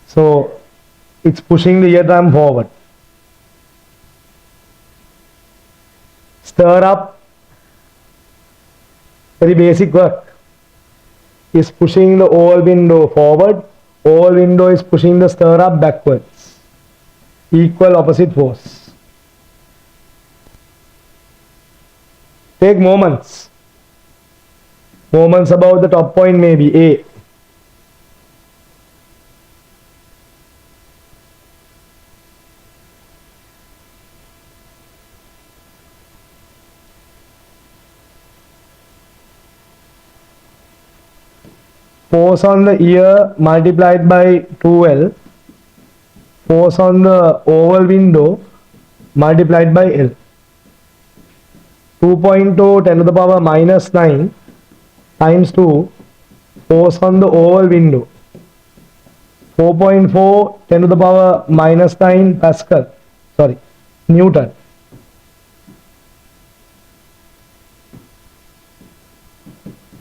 So it's pushing the eardrum forward. Stir up, very basic work, is pushing the oval window forward. Oval window is pushing the stir up backwards. Equal opposite force. Take moments. Moments about the top point may be A. Force on the ear multiplied by 2L. Force on the oval window multiplied by L. 2.2 10 to the power minus 9 times 2. Force on the oval window. 4.4 10 to the power minus 9 Pascal. Sorry, Newton.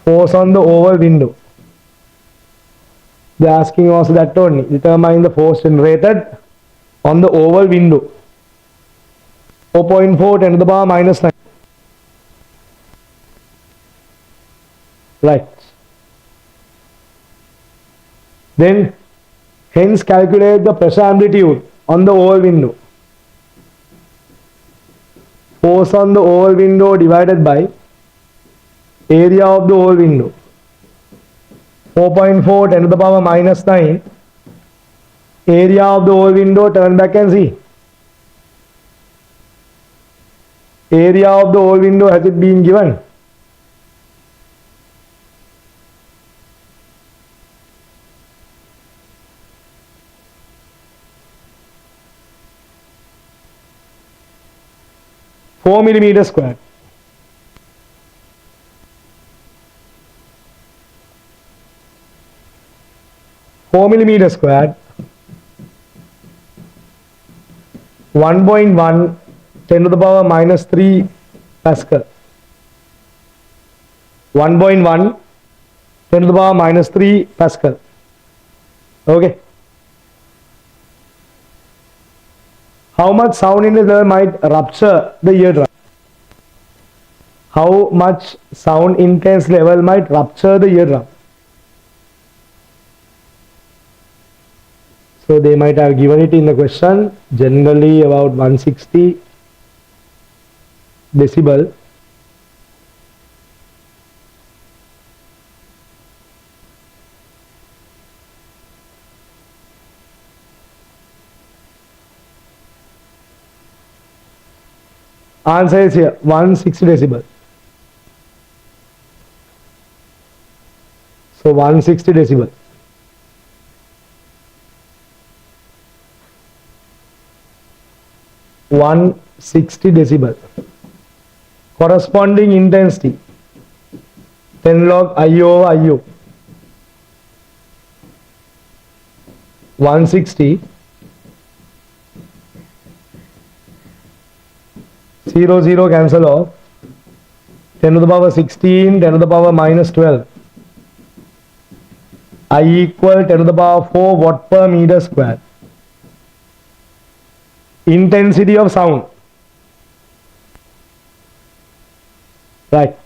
Force on the oval window. They are asking also that only. Determine the force generated on the oval window. 4.4 10 to the power minus 9. Right. Then hence calculate the pressure amplitude on the oval window. Force on the oval window divided by area of the oval window. 4.4 10 to the power minus 9. Area of the oval window, turn back and see. Area of the oval window, has it been given? Four millimeter square. Four millimeter squared. 1.1 10 to the power minus 3 Pascal. 1.1 10 to the power minus 3 Pascal. Okay. How much sound in the might rupture the eardrum? How much sound intense level might rupture the eardrum? So they might have given it in the question, generally about 160 decibel. Answer is here, 160 decibel. So 160 decibel. (160 decibel). Corresponding intensity 10 log I over IU. 160 0 0 cancel off. 10 to the power 16 10 to the power minus 12. I equal 10 to the power 4 watt per meter square. Intensity of sound. Right.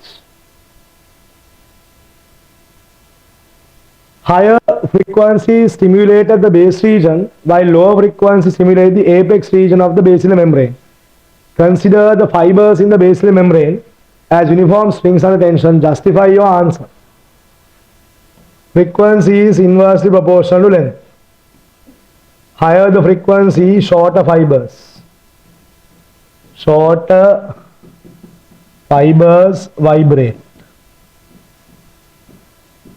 Higher frequency stimulated the base region while lower frequency stimulate the apex region of the basilar membrane. Consider the fibers in the basilar membrane as uniform strings under tension. Justify your answer. Frequency is inversely proportional to length. Higher the frequency, shorter fibers. Shorter fibers vibrate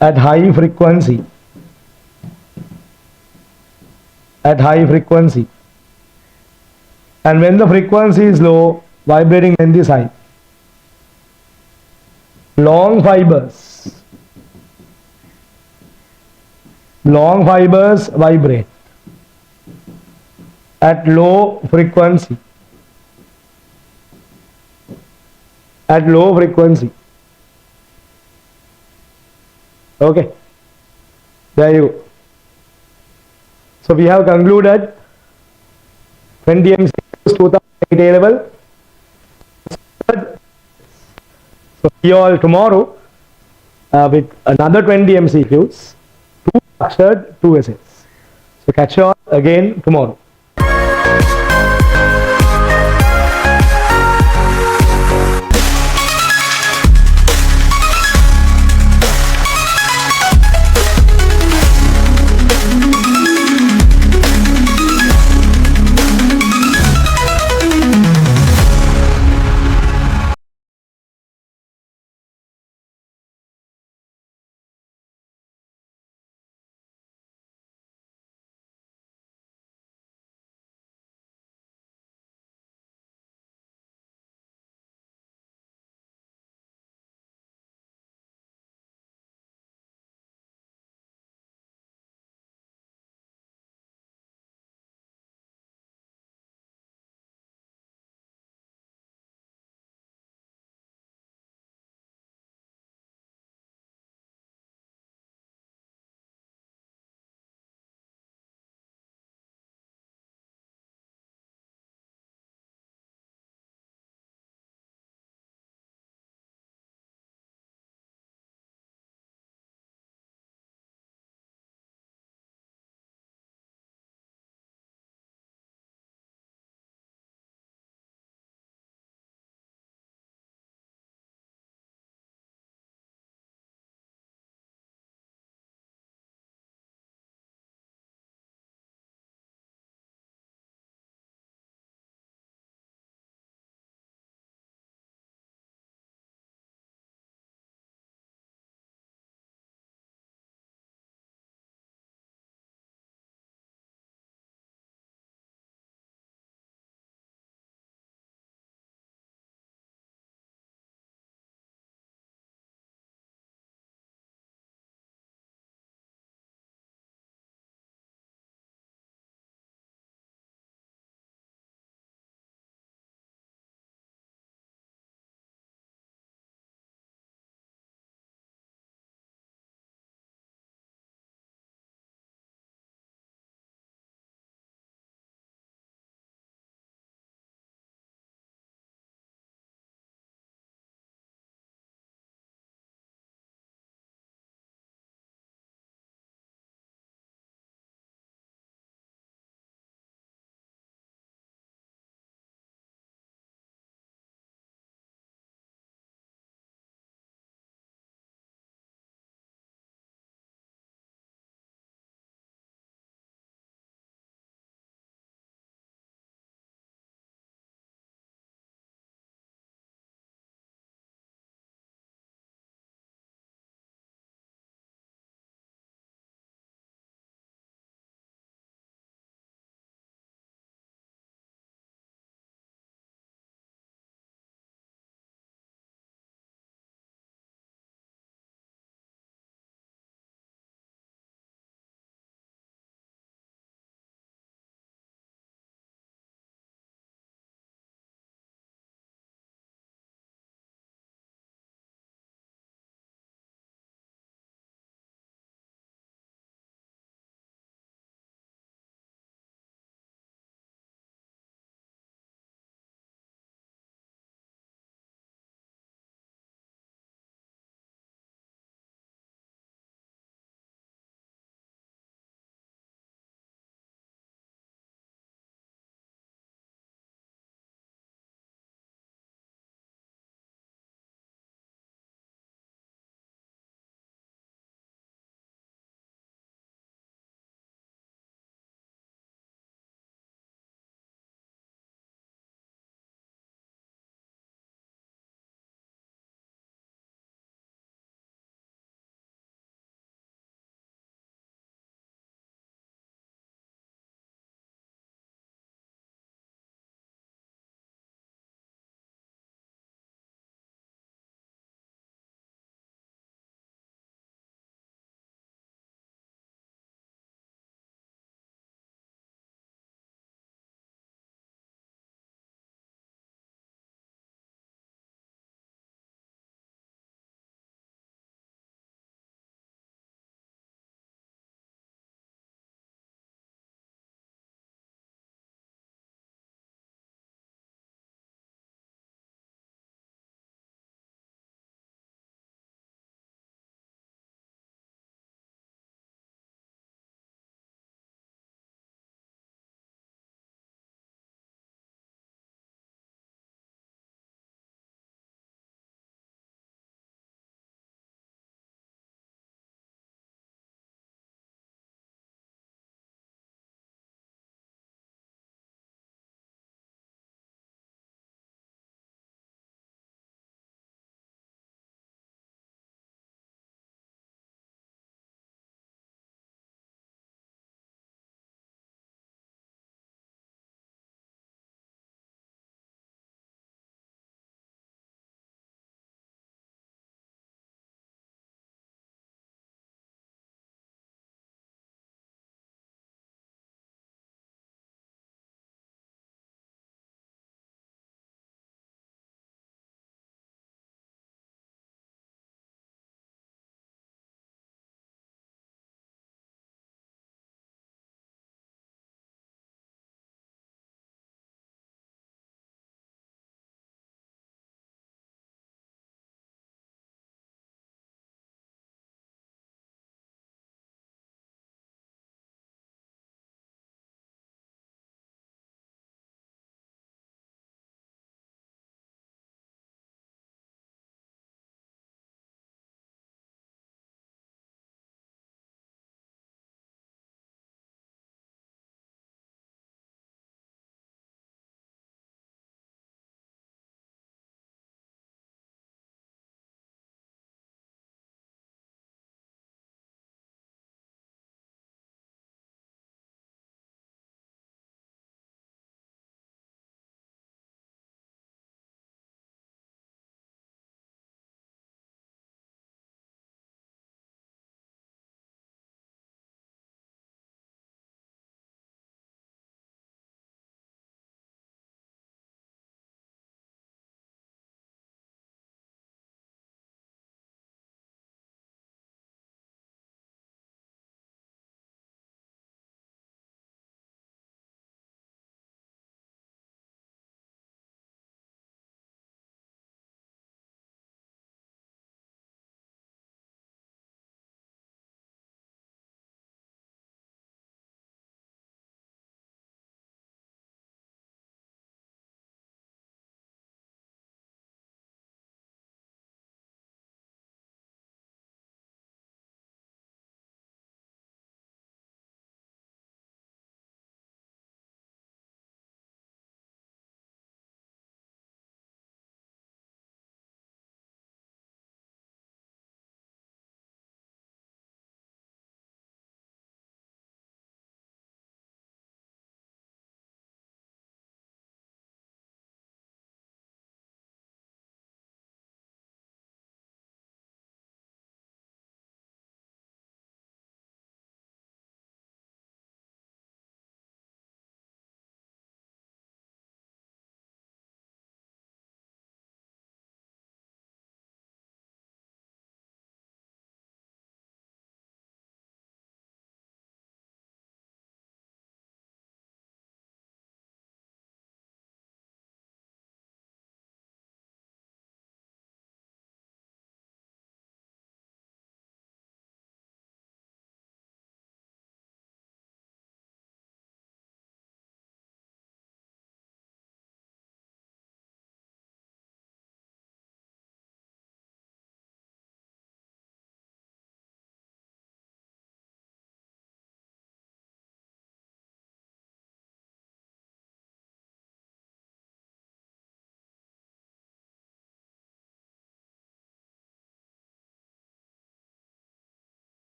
at high frequency. At high frequency. And when the frequency is low, vibrating length is high. Long fibers vibrate at low frequency. At low frequency. Okay. There you go. So we have concluded 20 MCQs 2008 A level. So see you all tomorrow with another 20 MCQs, 2 structured, 2 essays. So catch you all again tomorrow.